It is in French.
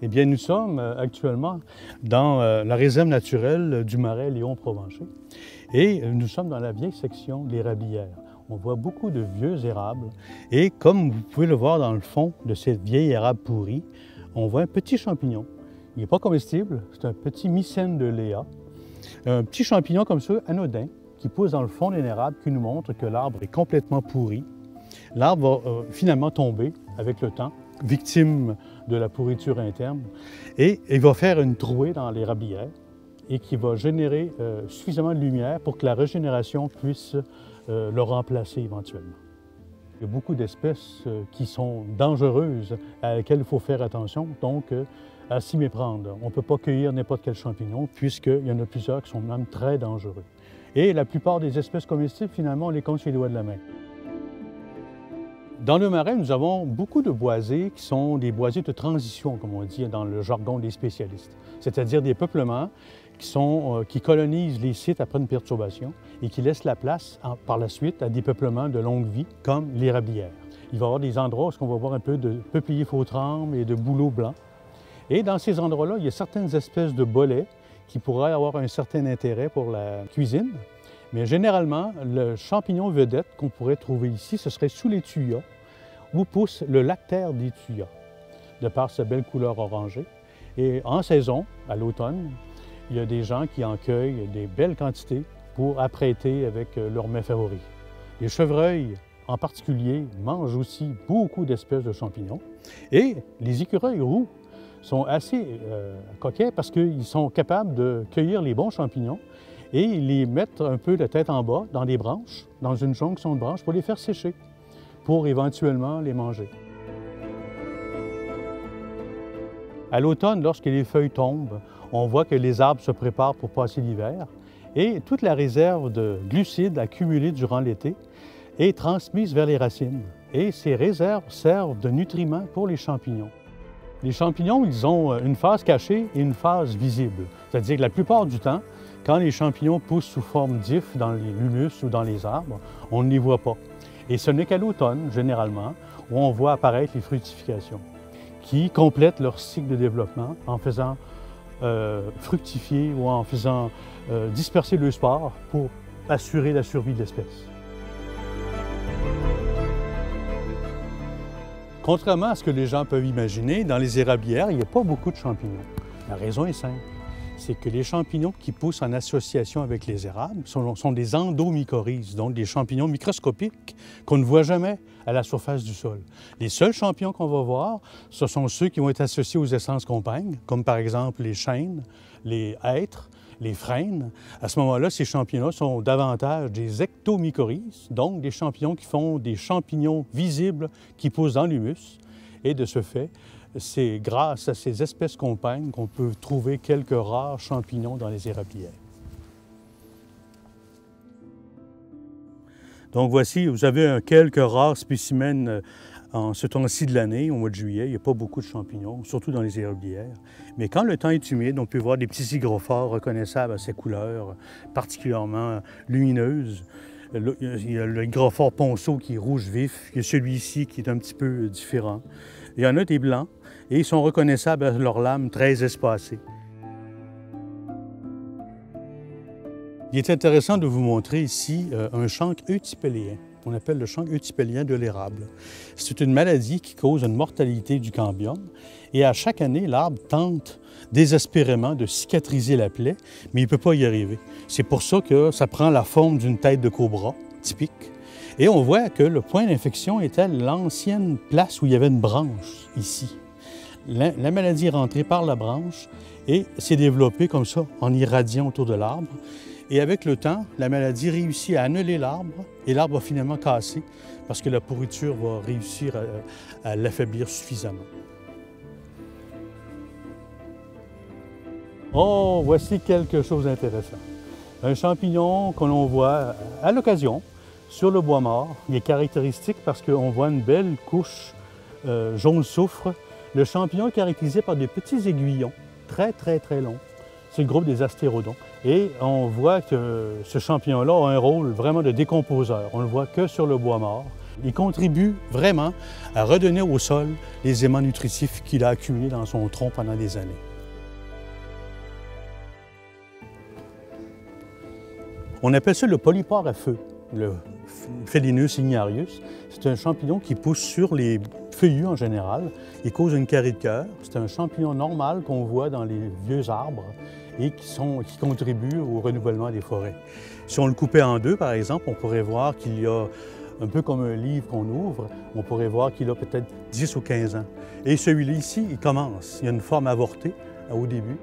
Eh bien, nous sommes actuellement dans la réserve naturelle du Marais Léon-Provencher et nous sommes dans la vieille section de l'érablière. On voit beaucoup de vieux érables et comme vous pouvez le voir dans le fond de cette vieille érable pourrie, on voit un petit champignon. Il n'est pas comestible, c'est un petit mycène de Léa. Un petit champignon comme ça, anodin, qui pousse dans le fond d'un érable qui nous montre que l'arbre est complètement pourri. L'arbre va finalement tomber avec le temps, victime de la pourriture interne, et il va faire une trouée dans l'érablière et qui va générer suffisamment de lumière pour que la régénération puisse le remplacer éventuellement. Il y a beaucoup d'espèces qui sont dangereuses, à lesquelles il faut faire attention, donc à s'y méprendre. On ne peut pas cueillir n'importe quel champignon, puisqu'il y en a plusieurs qui sont même très dangereux. Et la plupart des espèces comestibles, finalement, on les compte sur les doigts de la main. Dans le Marais, nous avons beaucoup de boisés qui sont des boisés de transition, comme on dit dans le jargon des spécialistes, c'est-à-dire des peuplements qui colonisent les sites après une perturbation et qui laissent la place par la suite à des peuplements de longue vie, comme l'érablière. Il va y avoir des endroits où on va voir un peu de peuplier faux-tremble et de bouleau blanc. Et dans ces endroits-là, il y a certaines espèces de bolets qui pourraient avoir un certain intérêt pour la cuisine. Mais généralement, le champignon vedette qu'on pourrait trouver ici, ce serait sous les tuyas, où pousse le lactaire des tuyas, de par sa belle couleur orangée. Et en saison, à l'automne, il y a des gens qui en cueillent des belles quantités pour apprêter avec leurs mets favoris. Les chevreuils, en particulier, mangent aussi beaucoup d'espèces de champignons. Et les écureuils roux sont assez coquets parce qu'ils sont capables de cueillir les bons champignons et les mettre un peu de tête en bas dans des branches, dans une jonction de branches, pour les faire sécher, pour éventuellement les manger. À l'automne, lorsque les feuilles tombent, on voit que les arbres se préparent pour passer l'hiver et toute la réserve de glucides accumulés durant l'été est transmise vers les racines. Et ces réserves servent de nutriments pour les champignons. Les champignons, ils ont une phase cachée et une phase visible. C'est-à-dire que la plupart du temps, quand les champignons poussent sous forme d'ifs dans l'humus ou dans les arbres, on ne les voit pas. Et ce n'est qu'à l'automne, généralement, où on voit apparaître les fructifications, qui complètent leur cycle de développement en faisant fructifier ou en faisant disperser le spore pour assurer la survie de l'espèce. Contrairement à ce que les gens peuvent imaginer, dans les érablières, il n'y a pas beaucoup de champignons. La raison est simple, c'est que les champignons qui poussent en association avec les érables sont des endomycorhizes, donc des champignons microscopiques qu'on ne voit jamais à la surface du sol. Les seuls champignons qu'on va voir, ce sont ceux qui vont être associés aux essences compagnes, comme par exemple les chênes, les hêtres, les frênes. À ce moment-là, ces champignons-là sont davantage des ectomycorhizes, donc des champignons qui font des champignons visibles qui poussent dans l'humus. Et de ce fait, c'est grâce à ces espèces compagnes qu'on peut trouver quelques rares champignons dans les érablières. Donc voici, vous avez quelques rares spécimens en ce temps-ci de l'année, au mois de juillet. Il n'y a pas beaucoup de champignons, surtout dans les érablières. Mais quand le temps est humide, on peut voir des petits hygrophores reconnaissables à ces couleurs particulièrement lumineuses. Il y a le hygrophore ponceau qui est rouge vif. Il y a celui-ci qui est un petit peu différent. Il y en a des blancs et ils sont reconnaissables à leurs lames très espacées. Il est intéressant de vous montrer ici un chancre eutypellien. On appelle le chancre eutypellien de l'érable. C'est une maladie qui cause une mortalité du cambium et à chaque année, l'arbre tente désespérément de cicatriser la plaie, mais il ne peut pas y arriver. C'est pour ça que ça prend la forme d'une tête de cobra typique. Et on voit que le point d'infection était l'ancienne place où il y avait une branche, ici. La maladie est rentrée par la branche et s'est développée comme ça, en irradiant autour de l'arbre. Et avec le temps, la maladie réussit à annuler l'arbre et l'arbre va finalement casser parce que la pourriture va réussir à l'affaiblir suffisamment. Oh, voici quelque chose d'intéressant. Un champignon que l'on voit à l'occasion sur le bois mort. Il est caractéristique parce qu'on voit une belle couche jaune soufre. Le champignon est caractérisé par des petits aiguillons très longs. C'est le groupe des astérodons. Et on voit que ce champignon-là a un rôle vraiment de décomposeur. On ne le voit que sur le bois mort. Il contribue vraiment à redonner au sol les éléments nutritifs qu'il a accumulés dans son tronc pendant des années. On appelle ça le polypore à feu, le Phellinus ignarius. C'est un champignon qui pousse sur les feuillus en général. Il cause une carie de cœur. C'est un champignon normal qu'on voit dans les vieux arbres et qui contribue au renouvellement des forêts. Si on le coupait en deux, par exemple, on pourrait voir qu'il y a, un peu comme un livre qu'on ouvre, on pourrait voir qu'il a peut-être 10 ou 15 ans. Et celui-là ici, il commence. Il y a une forme avortée au début.